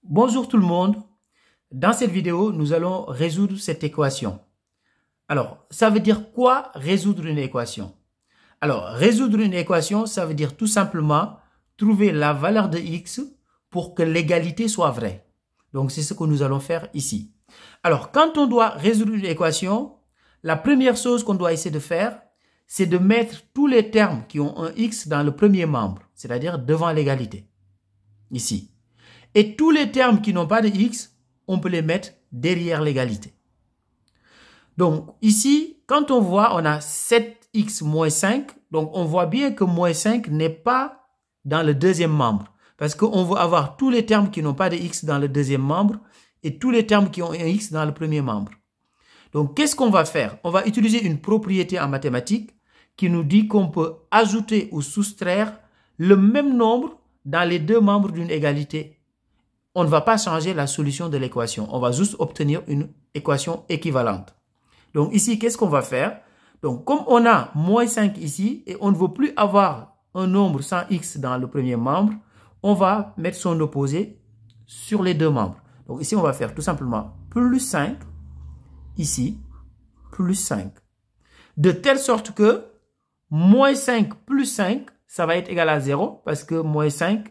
Bonjour tout le monde. Dans cette vidéo, nous allons résoudre cette équation. Alors, ça veut dire quoi résoudre une équation? Alors, résoudre une équation, ça veut dire tout simplement trouver la valeur de x pour que l'égalité soit vraie. Donc, c'est ce que nous allons faire ici. Alors, quand on doit résoudre une équation, la première chose qu'on doit essayer de faire, c'est de mettre tous les termes qui ont un x dans le premier membre, c'est-à-dire devant l'égalité, ici. Et tous les termes qui n'ont pas de x, on peut les mettre derrière l'égalité. Donc ici, quand on voit, on a 7x moins 5. Donc on voit bien que moins 5 n'est pas dans le deuxième membre. Parce qu'on veut avoir tous les termes qui n'ont pas de x dans le deuxième membre et tous les termes qui ont un x dans le premier membre. Donc qu'est-ce qu'on va faire? On va utiliser une propriété en mathématiques qui nous dit qu'on peut ajouter ou soustraire le même nombre dans les deux membres d'une égalité. On ne va pas changer la solution de l'équation. On va juste obtenir une équation équivalente. Donc ici, qu'est-ce qu'on va faire? Donc comme on a moins 5 ici et on ne veut plus avoir un nombre sans x dans le premier membre, on va mettre son opposé sur les deux membres. Donc ici, on va faire tout simplement plus 5, ici, plus 5. De telle sorte que moins 5 plus 5, ça va être égal à 0 parce que moins 5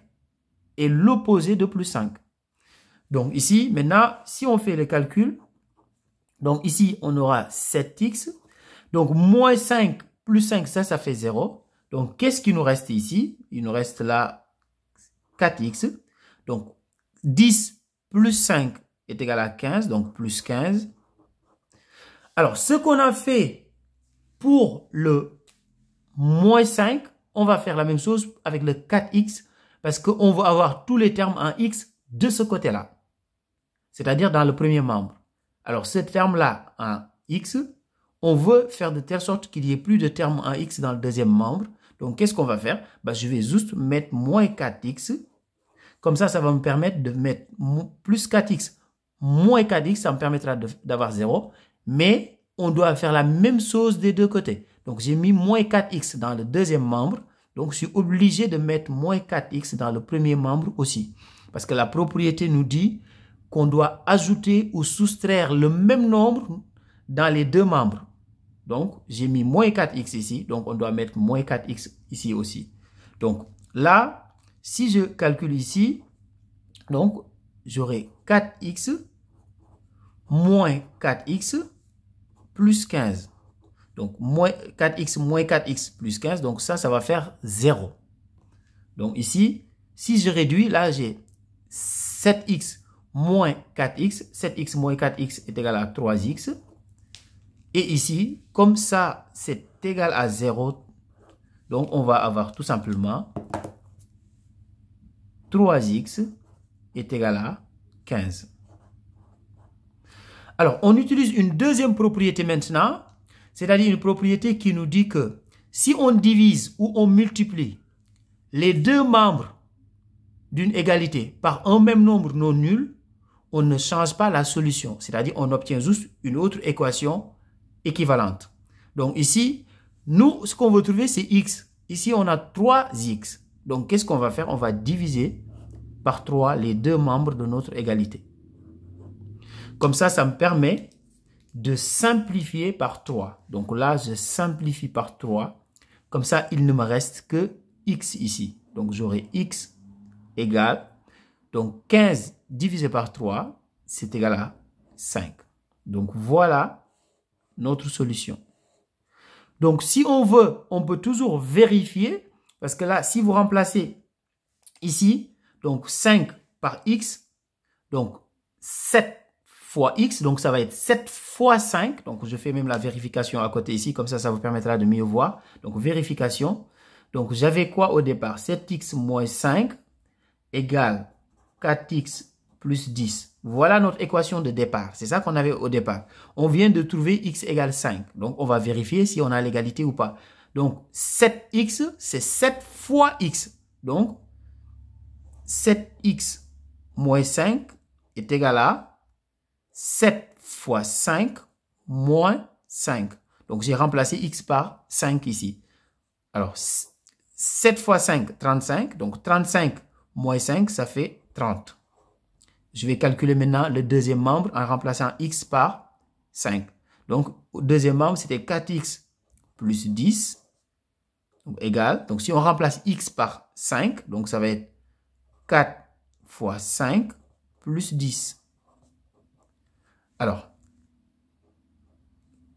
est l'opposé de plus 5. Donc ici, maintenant, si on fait le calcul, donc ici, on aura 7x. Donc moins 5 plus 5, ça fait 0. Donc qu'est-ce qui nous reste ici? Il nous reste là 4x. Donc 10 plus 5 est égal à 15, donc plus 15. Alors, ce qu'on a fait pour le moins 5, on va faire la même chose avec le 4x parce qu'on veut avoir tous les termes en x de ce côté-là. C'est-à-dire dans le premier membre. Alors, ce terme-là en x, on veut faire de telle sorte qu'il n'y ait plus de termes en x dans le deuxième membre. Donc, qu'est-ce qu'on va faire? Je vais juste mettre moins 4x. Comme ça va me permettre de mettre plus 4x. Moins 4x, ça me permettra d'avoir 0. Mais on doit faire la même chose des deux côtés. Donc, j'ai mis moins 4x dans le deuxième membre. Donc, je suis obligé de mettre moins 4x dans le premier membre aussi. Parce que la propriété nous dit qu'on doit ajouter ou soustraire le même nombre dans les deux membres. Donc, j'ai mis moins 4x ici. Donc, on doit mettre moins 4x ici aussi. Donc, là, si je calcule ici, donc, j'aurai 4x moins 4x plus 15. Donc, moins 4x moins 4x plus 15. Donc, ça va faire 0. Donc, ici, si je réduis, là, j'ai 7x moins 4x, 7x moins 4x est égal à 3x. Et ici, comme ça, c'est égal à 0, donc on va avoir tout simplement 3x est égal à 15. Alors, on utilise une deuxième propriété maintenant, c'est-à-dire une propriété qui nous dit que si on divise ou on multiplie les deux membres d'une égalité par un même nombre non nul, on ne change pas la solution. C'est-à-dire on obtient juste une autre équation équivalente. Donc ici, nous, ce qu'on veut trouver, c'est x. Ici, on a 3x. Donc, qu'est-ce qu'on va faire? On va diviser par 3 les deux membres de notre égalité. Comme ça me permet de simplifier par 3. Donc là, je simplifie par 3. Comme ça, il ne me reste que x ici. Donc, j'aurai x égale, donc 15 divisé par 3, c'est égal à 5. Donc, voilà notre solution. Donc, si on veut, on peut toujours vérifier, parce que là, si vous remplacez ici, donc 5 par x, donc 7 fois x, donc ça va être 7 fois 5. Donc, je fais même la vérification à côté ici, comme ça vous permettra de mieux voir. Donc, vérification. Donc, j'avais quoi au départ? 7x moins 5 égale 4x plus 10. Voilà notre équation de départ. C'est ça qu'on avait au départ. On vient de trouver x égale 5. Donc, on va vérifier si on a l'égalité ou pas. Donc, 7x, c'est 7 fois x. Donc, 7x moins 5 est égal à 7 fois 5 moins 5. Donc, j'ai remplacé x par 5 ici. Alors, 7 fois 5, 35. Donc, 35 moins 5, ça fait 30. je vais calculer maintenant le deuxième membre en remplaçant x par 5. Donc, au deuxième membre, c'était 4x plus 10, donc, égal. Donc, si on remplace x par 5, donc ça va être 4 fois 5 plus 10. Alors,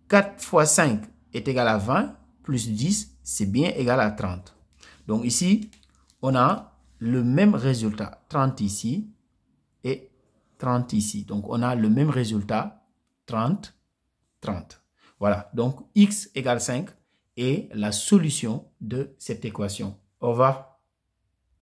4 fois 5 est égal à 20, plus 10, c'est bien égal à 30. Donc ici, on a le même résultat, 30 ici et 30 ici. Donc on a le même résultat, 30, 30. Voilà, donc x égale 5 est la solution de cette équation. Au revoir.